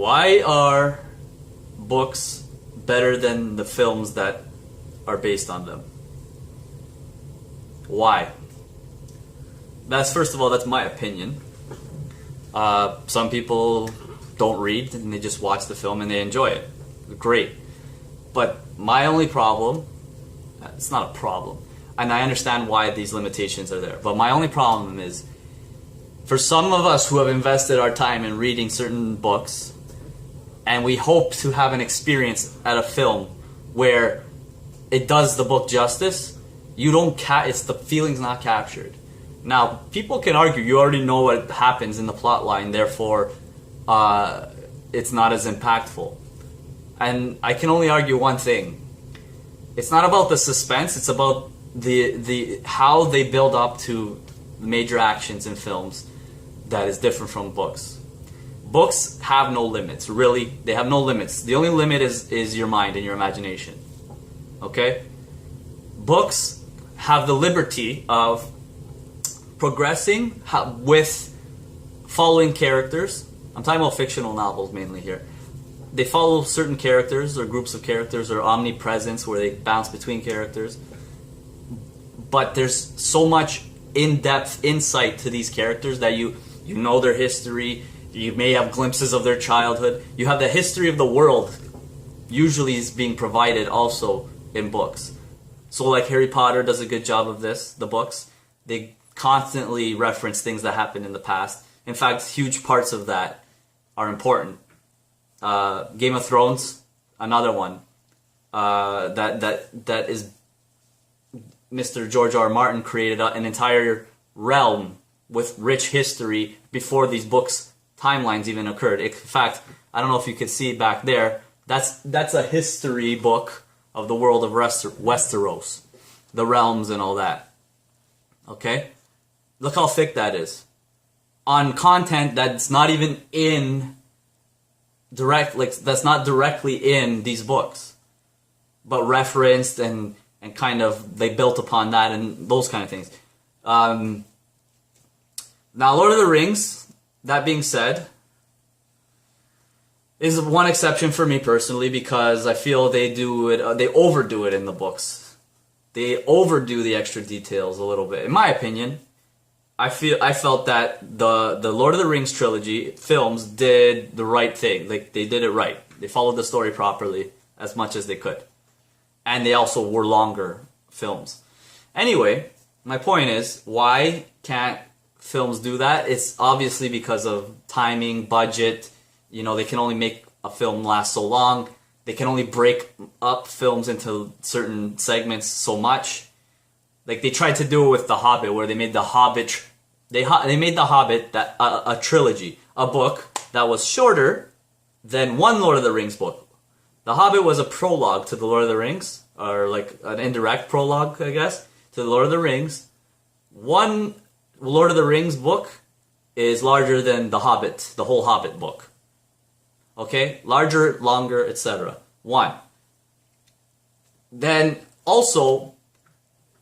Why are books better than the films that are based on them? Why? First of all, that's my opinion. Some people don't read and they just watch the film and they enjoy it. Great. But my only problem, it's not a problem, and I understand why these limitations are there, but my only problem is, for some of us who have invested our time in reading certain books, and we hope to have an experience at a film where it does the book justice, it's the feeling's not captured. Now, people can argue you already know what happens in the plot line, therefore it's not as impactful. And I can only argue one thing. It's not about the suspense, it's about the how they build up to major actions in films that is different from books. Books have no limits, really. They have no limits. The only limit is your mind and your imagination. Okay? Books have the liberty of progressing with following characters. I'm talking about fictional novels mainly here. They follow certain characters or groups of characters or omnipresence where they bounce between characters. But there's so much in-depth insight to these characters that you know their history. You may have glimpses of their childhood. You have the history of the world usually is being provided also in books. So like Harry Potter does a good job of this, the books. They constantly reference things that happened in the past. In fact, huge parts of that are important. Game of Thrones, another one. That is Mr. George R. R. Martin created an entire realm with rich history before these books timelines even occurred. In fact, I don't know if you could see back there. That's a history book of the world of Westeros, the realms and all that. Okay, look how thick that is on content that's not even in that's not directly in these books, but referenced and kind of they built upon that and those kind of things. Now, Lord of the Rings, that being said, is one exception for me personally because I feel they overdo it in the books. They overdo the extra details a little bit. In my opinion, I felt that the Lord of the Rings trilogy films did the right thing. Like, they did it right. They followed the story properly as much as they could. And they also were longer films. Anyway, my point is, why can't films do that? It's obviously because of timing, budget. You know, they can only make a film last so long. They can only break up films into certain segments so much. Like they tried to do it with The Hobbit, where they made The Hobbit. They made The Hobbit that a trilogy, a book that was shorter than one Lord of the Rings book. The Hobbit was a prologue to the Lord of the Rings, or like an indirect prologue, I guess, to the Lord of the Rings. One Lord of the Rings book is larger than The Hobbit, the whole Hobbit book. Okay? Larger, longer, etc. One. Then also,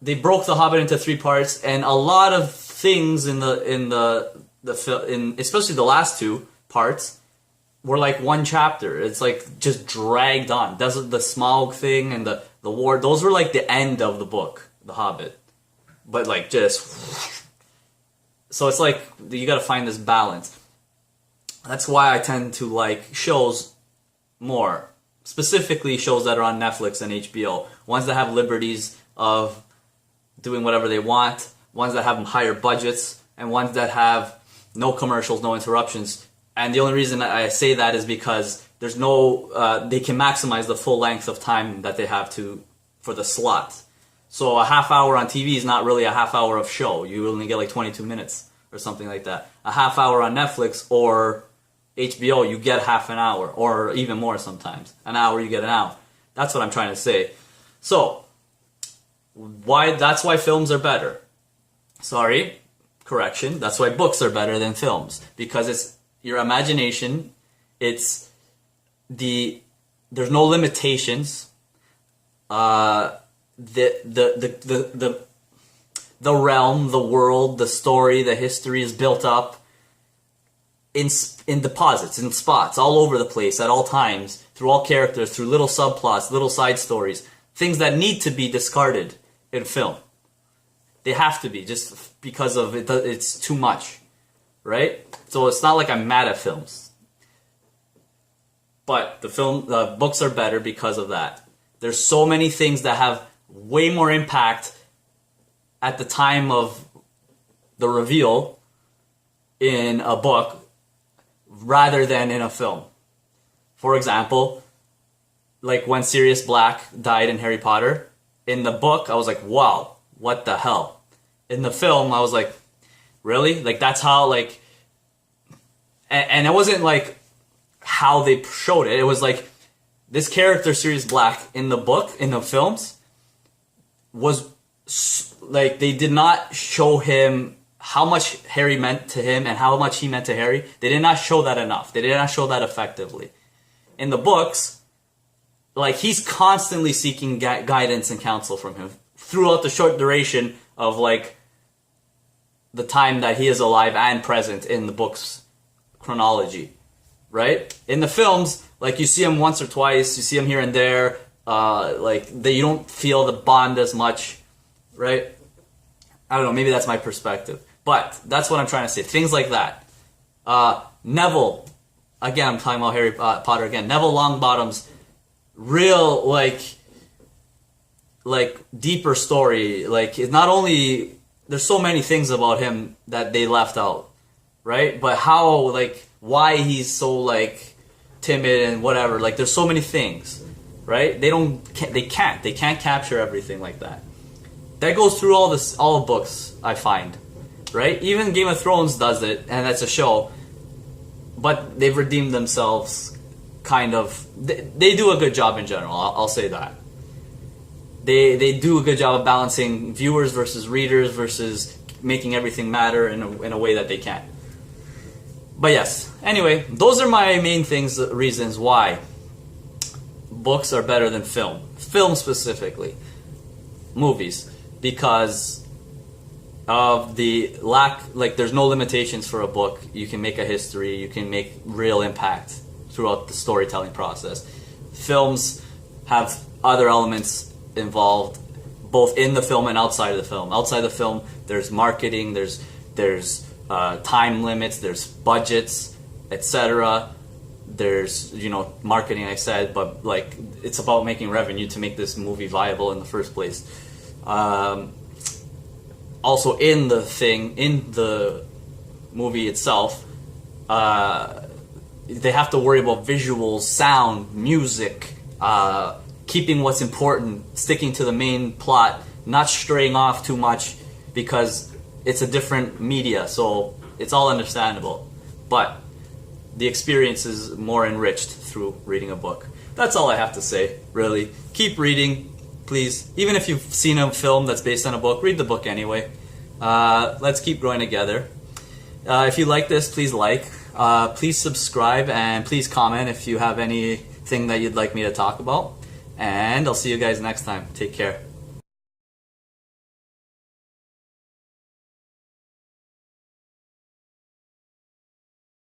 they broke The Hobbit into 3 parts, and a lot of things in especially the last 2 parts were like one chapter. It's like just dragged on. The Smaug thing and the war, those were like the end of the book, The Hobbit. But like just... So it's like, you gotta find this balance. That's why I tend to like shows more. Specifically shows that are on Netflix and HBO. Ones that have liberties of doing whatever they want. Ones that have higher budgets. And ones that have no commercials, no interruptions. And the only reason I say that is because there's no... they can maximize the full length of time that they have for the slot. So a half hour on TV is not really a half hour of show. You only get like 22 minutes or something like that. A half hour on Netflix or HBO, you get half an hour, or even more sometimes. An hour, you get an hour. That's what I'm trying to say. So, that's why films are better. Sorry, correction. That's why books are better than films. Because it's your imagination. There's no limitations. The realm, the world, the story, the history is built up in deposits, in spots, all over the place, at all times, through all characters, through little subplots, little side stories, things that need to be discarded in film. They have to be, just because of it. It's too much, right? So it's not like I'm mad at films, but the books are better because of that. There's so many things that have way more impact at the time of the reveal in a book rather than in a film. For example, like when Sirius Black died in Harry Potter, in the book I was like, wow, what the hell? In the film I was like, really? Like that's how, like, and it wasn't like how they showed it. It was like this character Sirius Black in the book, in the films, was like they did not show him how much Harry meant to him and how much he meant to Harry. They did not show that enough. They did not show that effectively. In the books, like he's constantly seeking guidance and counsel from him throughout the short duration of like the time that he is alive and present in the book's chronology, right? In the films, like you see him once or twice, you see him here and there, you don't feel the bond as much, right? I don't know, maybe that's my perspective. But that's what I'm trying to say. Things like that. Neville, again, I'm talking about Harry Potter again. Neville Longbottom's real, like deeper story. Like, it's not only, there's so many things about him that they left out, right? But how, like, why he's so, like, timid and whatever. Like, there's so many things, right? They can't capture everything like that. That goes through all the books, I find, right? Even Game of Thrones does it, and that's a show, but they've redeemed themselves, kind of. They do a good job in general, I'll say that. They do a good job of balancing viewers versus readers versus making everything matter in a way that they can. But yes, anyway, those are my main reasons why books are better than film. Film specifically. Movies. Because of the lack, like there's no limitations for a book. You can make a history, you can make real impact throughout the storytelling process. Films have other elements involved, both in the film and outside of the film. Outside the film, there's marketing, there's time limits, there's budgets, etc. There's, marketing, I said, but like it's about making revenue to make this movie viable in the first place. Also in the movie itself, they have to worry about visuals, sound, music, keeping what's important, sticking to the main plot, not straying off too much because it's a different media, so it's all understandable. But the experience is more enriched through reading a book. That's all I have to say, really. Keep reading. Please, even if you've seen a film that's based on a book, read the book anyway. Let's keep growing together. If you like this, please like. Please subscribe and please comment if you have anything that you'd like me to talk about. And I'll see you guys next time. Take care.